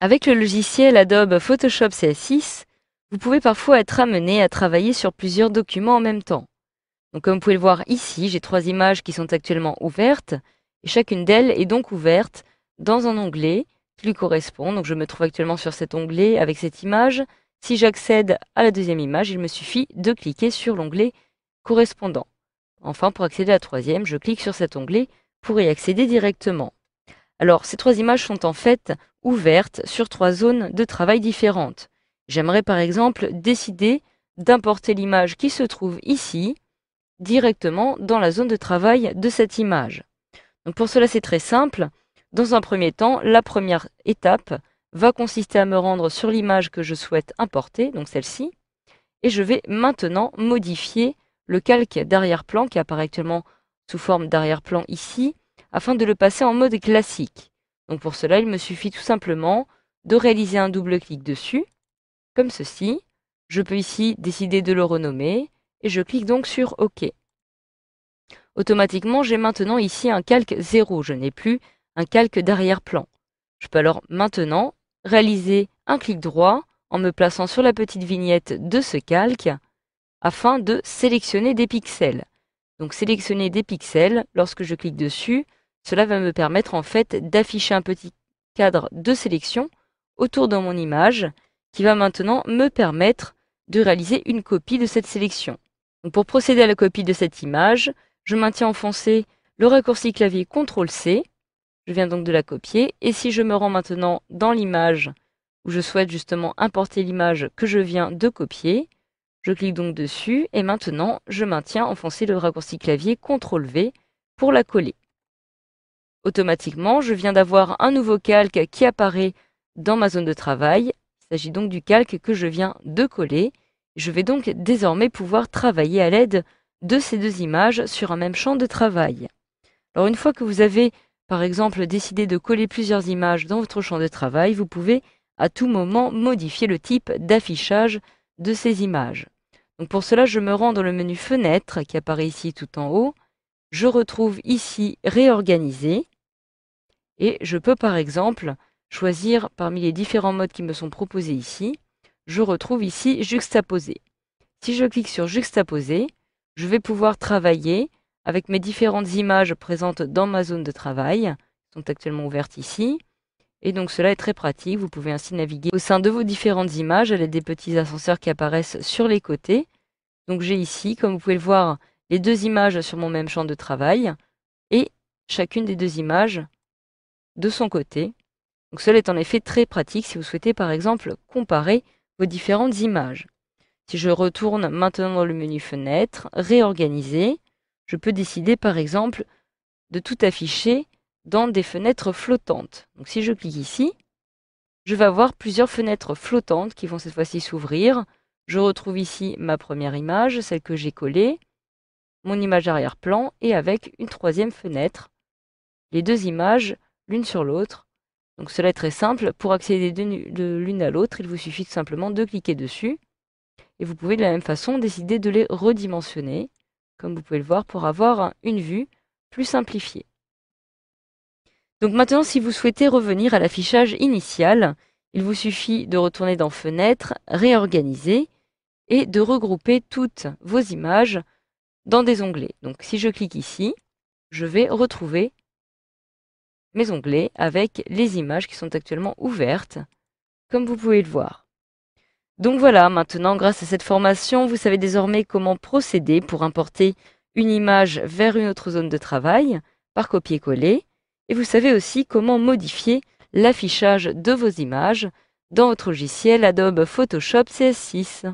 Avec le logiciel Adobe Photoshop CS6, vous pouvez parfois être amené à travailler sur plusieurs documents en même temps. Donc, comme vous pouvez le voir ici, j'ai 3 images qui sont actuellement ouvertes, et chacune d'elles est donc ouverte dans un onglet qui lui correspond. Donc, je me trouve actuellement sur cet onglet avec cette image. Si j'accède à la deuxième image, il me suffit de cliquer sur l'onglet correspondant. Enfin, pour accéder à la troisième, je clique sur cet onglet pour y accéder directement. Alors, ces 3 images sont en fait ouvertes sur 3 zones de travail différentes. J'aimerais par exemple décider d'importer l'image qui se trouve ici directement dans la zone de travail de cette image. Donc pour cela, c'est très simple. Dans un premier temps, la première étape va consister à me rendre sur l'image que je souhaite importer, donc celle-ci, et je vais maintenant modifier le calque d'arrière-plan qui apparaît actuellement sous forme d'arrière-plan ici, afin de le passer en mode classique. Donc pour cela, il me suffit tout simplement de réaliser un double clic dessus, comme ceci. Je peux ici décider de le renommer, et je clique donc sur OK. Automatiquement, j'ai maintenant ici un calque 0, je n'ai plus un calque d'arrière-plan. Je peux alors maintenant réaliser un clic droit en me plaçant sur la petite vignette de ce calque afin de sélectionner des pixels. Donc sélectionner des pixels, lorsque je clique dessus, cela va me permettre en fait d'afficher un petit cadre de sélection autour de mon image qui va maintenant me permettre de réaliser une copie de cette sélection. Donc pour procéder à la copie de cette image, je maintiens enfoncé le raccourci clavier CTRL-C. Je viens donc de la copier. Et si je me rends maintenant dans l'image où je souhaite justement importer l'image que je viens de copier, je clique donc dessus et maintenant je maintiens enfoncé le raccourci clavier CTRL-V pour la coller. Automatiquement, je viens d'avoir un nouveau calque qui apparaît dans ma zone de travail. Il s'agit donc du calque que je viens de coller. Je vais donc désormais pouvoir travailler à l'aide de ces 2 images sur un même champ de travail. Alors une fois que vous avez par exemple décidé de coller plusieurs images dans votre champ de travail, vous pouvez à tout moment modifier le type d'affichage de ces images. Donc pour cela, je me rends dans le menu Fenêtre qui apparaît ici tout en haut. Je retrouve ici Réorganiser et je peux par exemple choisir parmi les différents modes qui me sont proposés ici. Je retrouve ici Juxtaposer. Si je clique sur Juxtaposer, je vais pouvoir travailler avec mes différentes images présentes dans ma zone de travail, qui sont actuellement ouvertes ici. Et donc cela est très pratique, vous pouvez ainsi naviguer au sein de vos différentes images à l'aide des petits ascenseurs qui apparaissent sur les côtés. Donc j'ai ici, comme vous pouvez le voir, les 2 images sur mon même champ de travail et chacune des 2 images de son côté. Donc cela est en effet très pratique si vous souhaitez par exemple comparer vos différentes images. Si je retourne maintenant dans le menu Fenêtre, Réorganiser, je peux décider par exemple de tout afficher dans des fenêtres flottantes. Donc si je clique ici, je vais avoir plusieurs fenêtres flottantes qui vont cette fois-ci s'ouvrir. Je retrouve ici ma première image, celle que j'ai collée, mon image arrière-plan et avec une 3e fenêtre, les 2 images l'une sur l'autre. Donc cela est très simple. Pour accéder de l'une à l'autre, il vous suffit tout simplement de cliquer dessus. Et vous pouvez de la même façon décider de les redimensionner, comme vous pouvez le voir, pour avoir une vue plus simplifiée. Donc maintenant, si vous souhaitez revenir à l'affichage initial, il vous suffit de retourner dans Fenêtre, Réorganiser et de regrouper toutes vos images dans des onglets. Donc si je clique ici, je vais retrouver mes onglets avec les images qui sont actuellement ouvertes, comme vous pouvez le voir. Donc voilà, maintenant, grâce à cette formation, vous savez désormais comment procéder pour importer une image vers une autre zone de travail par copier-coller. Et vous savez aussi comment modifier l'affichage de vos images dans votre logiciel Adobe Photoshop CS6.